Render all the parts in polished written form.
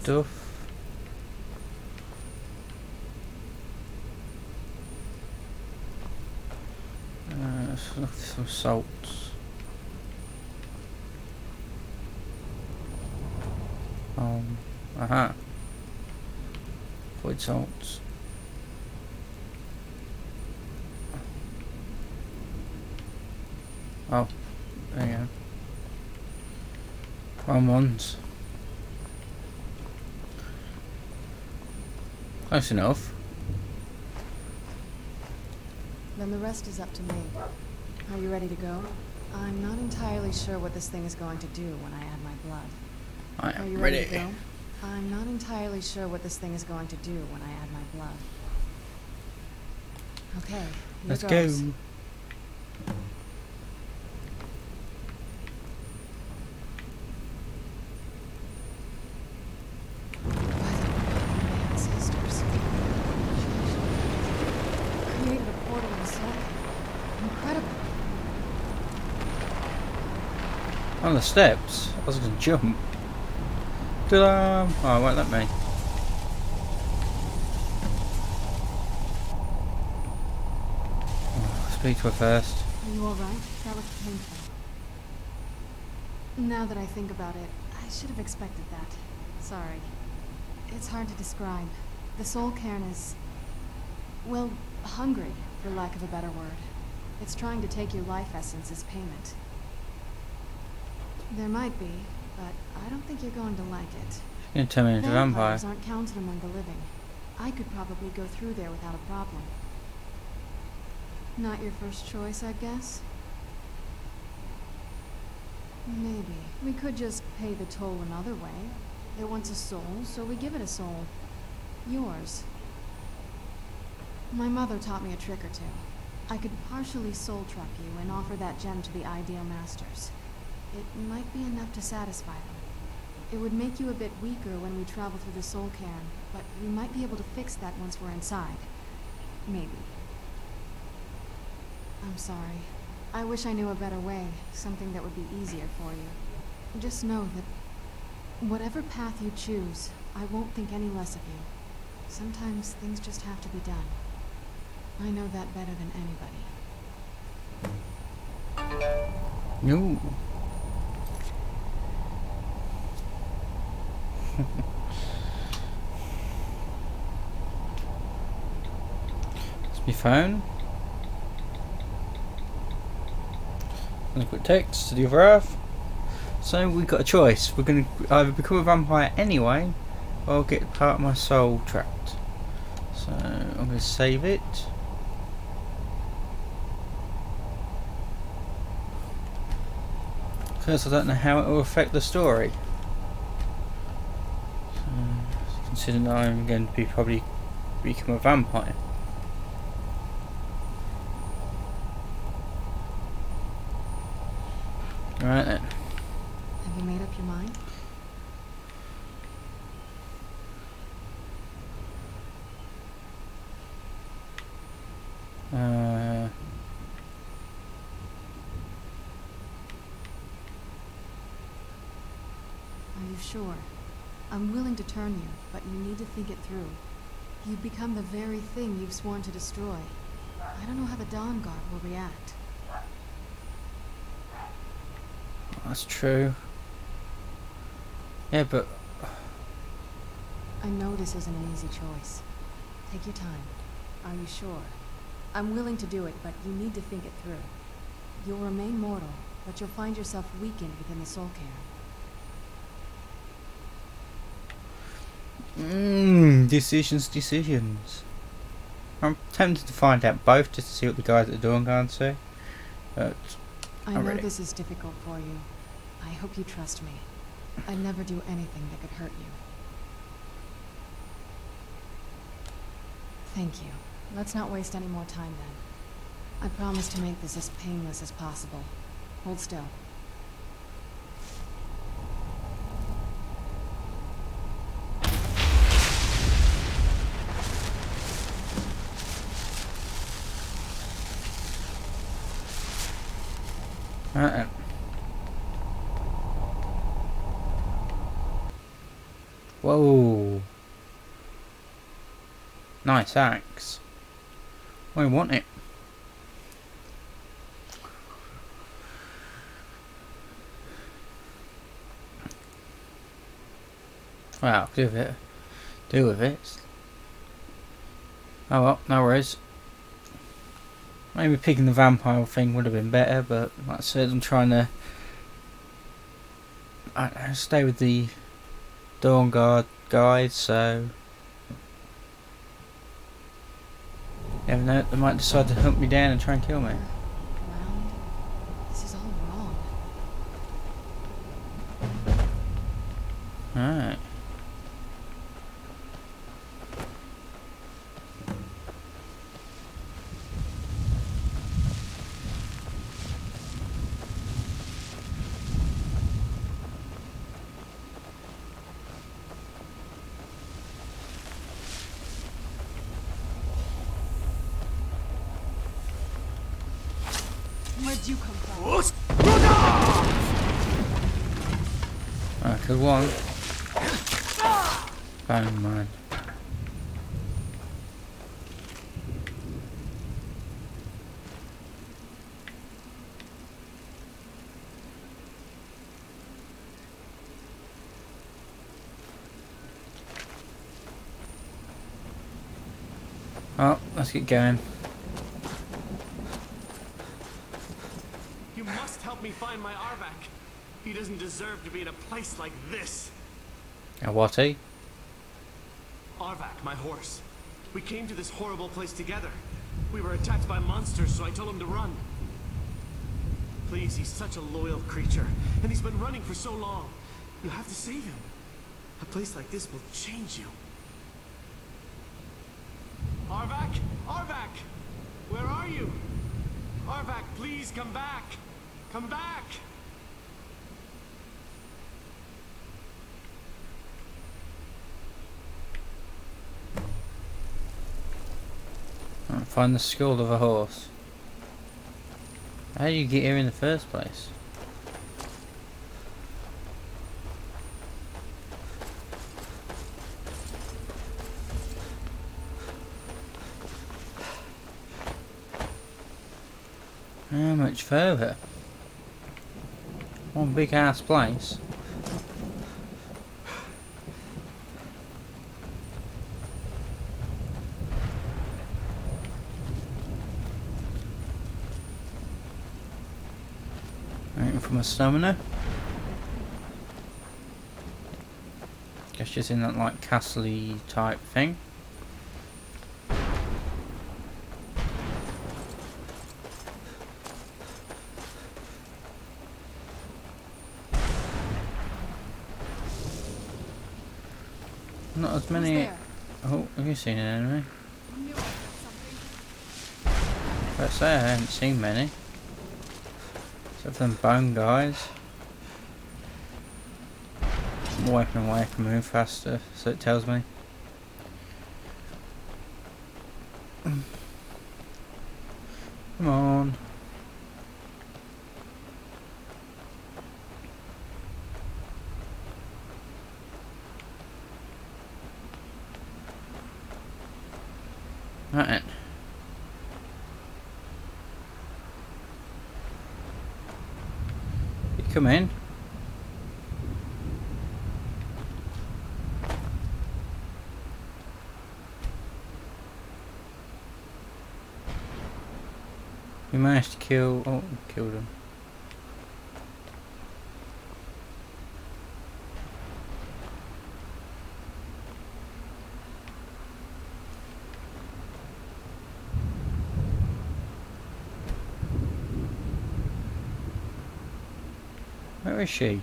stuff. Let's look for some salts. Aha. Void salts. Oh, there you go. Wrong ones. Close enough. Then the rest is up to me. Are you ready to go? I'm not entirely sure what this thing is going to do when I add my blood. I Are am you ready. ready to go? I'm not entirely sure what this thing is going to do when I add my blood. Okay, here Let's goes. go. Ancestors. Created a portal in the soul. Incredible. On the steps. I was gonna jump. Ta-da! Oh, it won't let me. Oh, speak to her first. Are you alright? That was painful. Now that I think about it, I should have expected that. Sorry. It's hard to describe. The soul cairn is... well, hungry, for lack of a better word. It's trying to take your life essence as payment. There might be, but I don't think you're going to like it. You're gonna turn me into a vampire. Vampires aren't counted among the living. I could probably go through there without a problem. Not your first choice, I guess? Maybe. We could just pay the toll another way. It wants a soul, so we give it a soul. Yours. My mother taught me a trick or two. I could partially soul trap you and offer that gem to the ideal masters. It might be enough to satisfy them. It would make you a bit weaker when we travel through the soul cairn, but we might be able to fix that once we're inside. Maybe. I'm sorry. I wish I knew a better way, something that would be easier for you. Just know that whatever path you choose, I won't think any less of you. Sometimes things just have to be done. I know that better than anybody. No. It's my phone. And a quick text to the other half. So we've got a choice. We're going to either become a vampire anyway, or get part of my soul trapped. So I'm going to save it. Because I don't know how it will affect the story. So, considering that I'm going to be probably become a vampire. Alright then. Have you made up your mind? Are you sure? I'm willing to turn you, but you need to think it through. You've become the very thing you've sworn to destroy. I don't know how the Dawnguard will react. That's true. Yeah, but I know this isn't an easy choice. Take your time. Are you sure? I'm willing to do it, but you need to think it through. You'll remain mortal, but you'll find yourself weakened within the soul cairn. Decisions. I'm tempted to find out both just to see what the guys at the Dawnguard say. But I I'm know ready. this is difficult for you. I hope you trust me. I'd never do anything that could hurt you. Thank you. Let's not waste any more time then. I promise to make this as painless as possible. Hold still. Whoa. Nice axe. I want it. Well, do with it. Do with it. Oh well, no worries. Maybe picking the vampire thing would have been better, but like I said, I'm trying to stay with the Dawnguard guide, so you never know, they might decide to hunt me down and try and kill me. Round. This is all wrong. Alright. Where'd you come from? I killed one. Bang man. Oh, let's get going. You must help me find my Arvak. He doesn't deserve to be in a place like this. A whatty? Arvak, my horse. We came to this horrible place together. We were attacked by monsters, so I told him to run. Please, he's such a loyal creature, and he's been running for so long. You have to save him. A place like this will change you. Arvak? Arvak! Where are you? Arvak, please come back! Come back! Find the skull of a horse. How do you get here in the first place? How much further? One big ass place. Waiting for my stamina. Guess she's in that like castle-y type thing. Not as many. Oh, have you seen an enemy? Let's say I haven't seen many. Except for them bone guys. I'm wiping away, I can move faster, so it tells me. Come on. Right. You come in. You managed to kill. Oh, killed him. Where is she?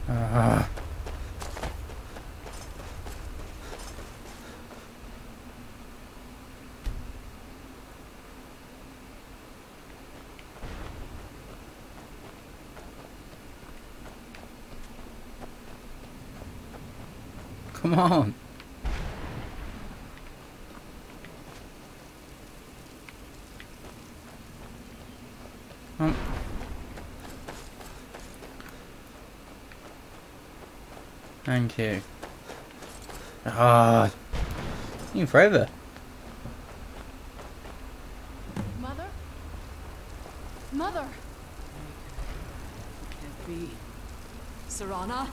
Ah. Come on. Thank you. Ah, you forever. Mother? Mother! Can't be. Serana?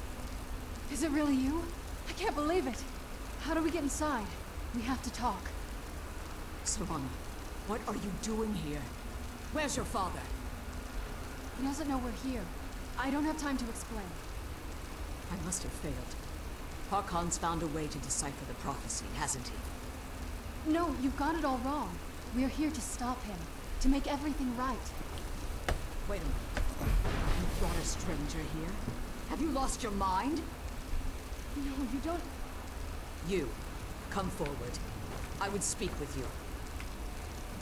Is it really you? I can't believe it. How do we get inside? We have to talk. Serana, what are you doing here? Where's your father? He doesn't know we're here. I don't have time to explain. I must have failed. Harkon's found a way to decipher the prophecy, hasn't he? No, you've got it all wrong. We're here to stop him. To make everything right. Wait a minute. You brought a stranger here? Have you lost your mind? No, you don't... You, come forward. I would speak with you.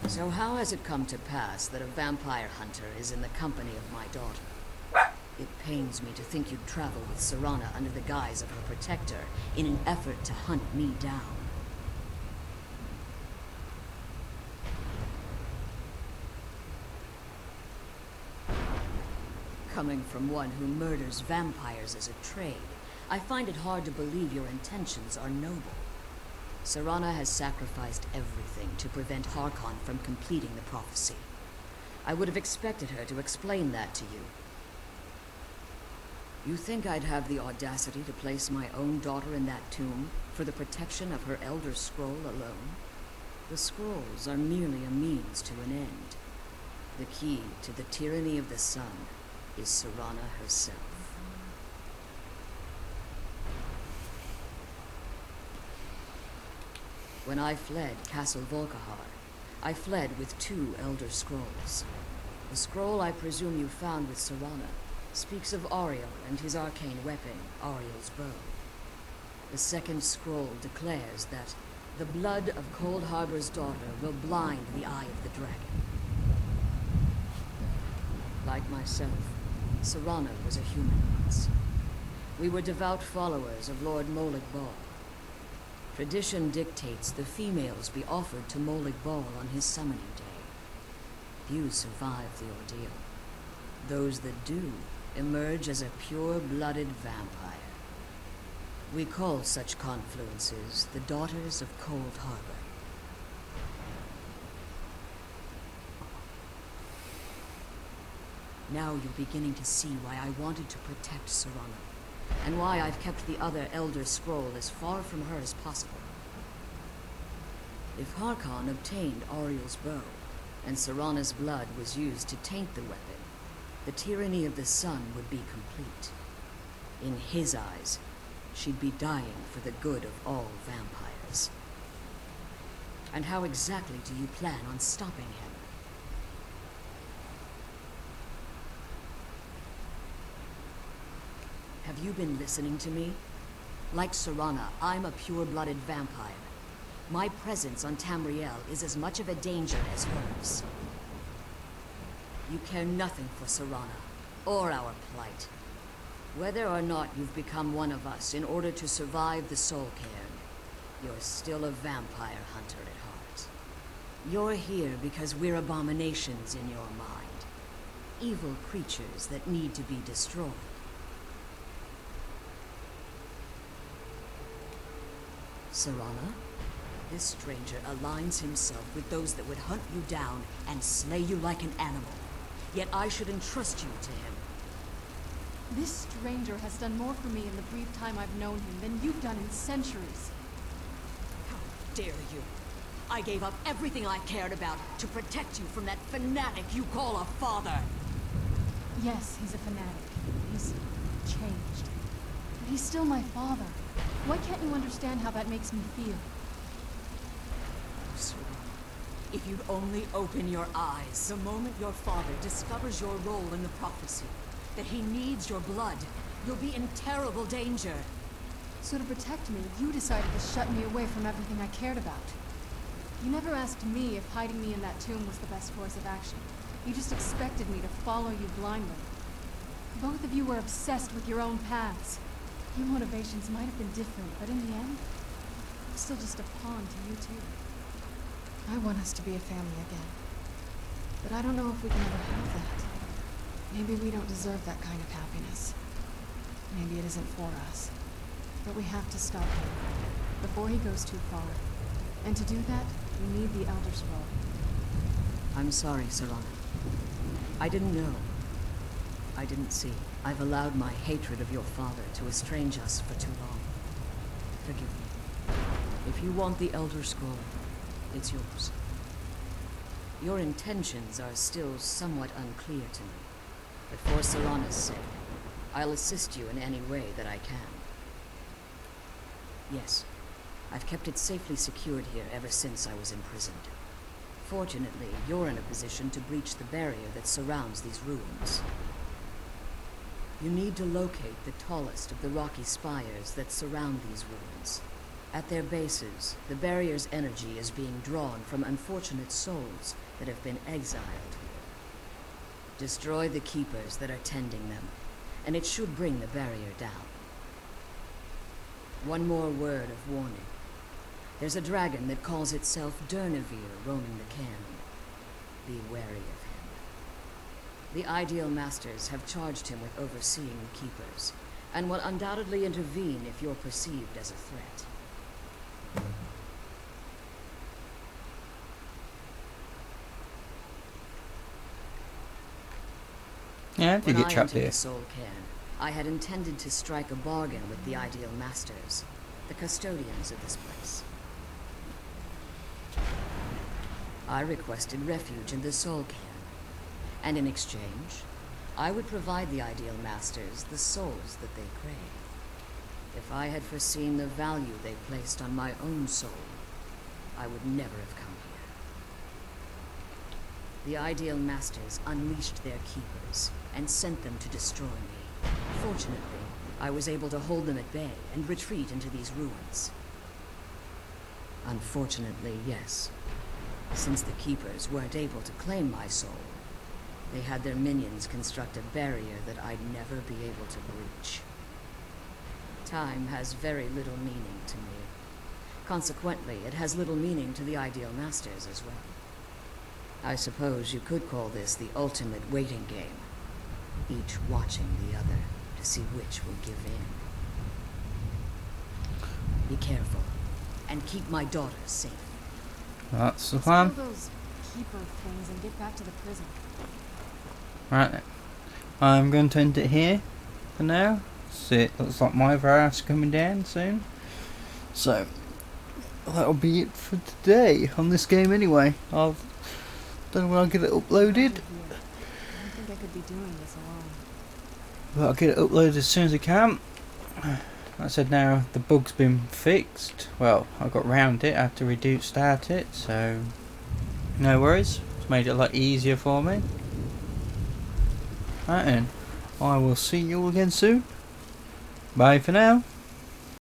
So how has it come to pass that a vampire hunter is in the company of my daughter? It pains me to think you'd travel with Serana under the guise of her protector in an effort to hunt me down. Coming from one who murders vampires as a trade, I find it hard to believe your intentions are noble. Serana has sacrificed everything to prevent Harkon from completing the prophecy. I would have expected her to explain that to you. You think I'd have the audacity to place my own daughter in that tomb for the protection of her Elder Scroll alone? The scrolls are merely a means to an end. The key to the tyranny of the sun is Serana herself. When I fled Castle Volkihar, I fled with 2 Elder Scrolls. The scroll I presume you found with Serana speaks of Ariel and his arcane weapon, Ariel's bow. The second scroll declares that the blood of Cold Harbor's daughter will blind the eye of the dragon. Like myself, Serana was a human once. We were devout followers of Lord Molig Bal. Tradition dictates the females be offered to Molig Bal on his summoning day. Few survive the ordeal. Those that do emerge as a pure-blooded vampire. We call such confluences the Daughters of Cold Harbor. Now you're beginning to see why I wanted to protect Serana, and why I've kept the other Elder Scroll as far from her as possible. If Harkon obtained Ariel's bow, and Serana's blood was used to taint the weapon, the tyranny of the sun would be complete. In his eyes, she'd be dying for the good of all vampires. And how exactly do you plan on stopping him? Have you been listening to me? Like Serana, I'm a pure-blooded vampire. My presence on Tamriel is as much of a danger as hers. You care nothing for Serana, or our plight. Whether or not you've become one of us in order to survive the Soul Cairn, you're still a vampire hunter at heart. You're here because we're abominations in your mind. Evil creatures that need to be destroyed. Serana, this stranger aligns himself with those that would hunt you down and slay you like an animal. Yet I should entrust you to him. This stranger has done more for me in the brief time I've known him than you've done in centuries. How dare you? I gave up everything I cared about to protect you from that fanatic you call a father. Yes, he's a fanatic. He's changed. But he's still my father. Why can't you understand how that makes me feel? If you'd only open your eyes the moment your father discovers your role in the prophecy, that he needs your blood, you'll be in terrible danger. So to protect me, you decided to shut me away from everything I cared about. You never asked me if hiding me in that tomb was the best course of action. You just expected me to follow you blindly. Both of you were obsessed with your own paths. Your motivations might have been different, but in the end, I'm still just a pawn to you two. I want us to be a family again. But I don't know if we can ever have that. Maybe we don't deserve that kind of happiness. Maybe it isn't for us. But we have to stop him before he goes too far. And to do that, we need the Elder Scroll. I'm sorry, Serana. I didn't know. I didn't see. I've allowed my hatred of your father to estrange us for too long. Forgive me. If you want the Elder Scroll, it's yours. Your intentions are still somewhat unclear to me, but for Serana's sake, I'll assist you in any way that I can. Yes, I've kept it safely secured here ever since I was imprisoned. Fortunately, you're in a position to breach the barrier that surrounds these ruins. You need to locate the tallest of the rocky spires that surround these ruins. At their bases, the barrier's energy is being drawn from unfortunate souls that have been exiled here. Destroy the keepers that are tending them, and it should bring the barrier down. One more word of warning. There's a dragon that calls itself Durnevere roaming the canon. Be wary of him. The Ideal Masters have charged him with overseeing the keepers, and will undoubtedly intervene if you're perceived as a threat. Yeah, if you When get I trapped entered here. the Soul Cairn, I had intended to strike a bargain with the Ideal Masters, the custodians of this place. I requested refuge in the Soul Cairn, and in exchange, I would provide the Ideal Masters the souls that they crave. If I had foreseen the value they placed on my own soul, I would never have come here. The Ideal Masters unleashed their keepers and sent them to destroy me. Fortunately, I was able to hold them at bay and retreat into these ruins. Unfortunately, yes. Since the keepers weren't able to claim my soul, they had their minions construct a barrier that I'd never be able to breach. Time has very little meaning to me. Consequently, it has little meaning to the Ideal Masters as well. I suppose you could call this the ultimate waiting game, each watching the other to see which will give in. Be careful, and keep my daughter safe. That's the Let's plan. kill those keeper things and get back to the prison. Right then. I'm going to end it here for now. See, it looks like my virus coming down soon. So, that'll be it for today on this game anyway. Don't know when I'll get it uploaded. I don't think I could be doing this alone. But I'll get it uploaded as soon as I can. Like I said, now the bug's been fixed. Well, I got round it, I had to restart it, so no worries. It's made it a lot easier for me. Right then, I will see you all again soon. Bye for now.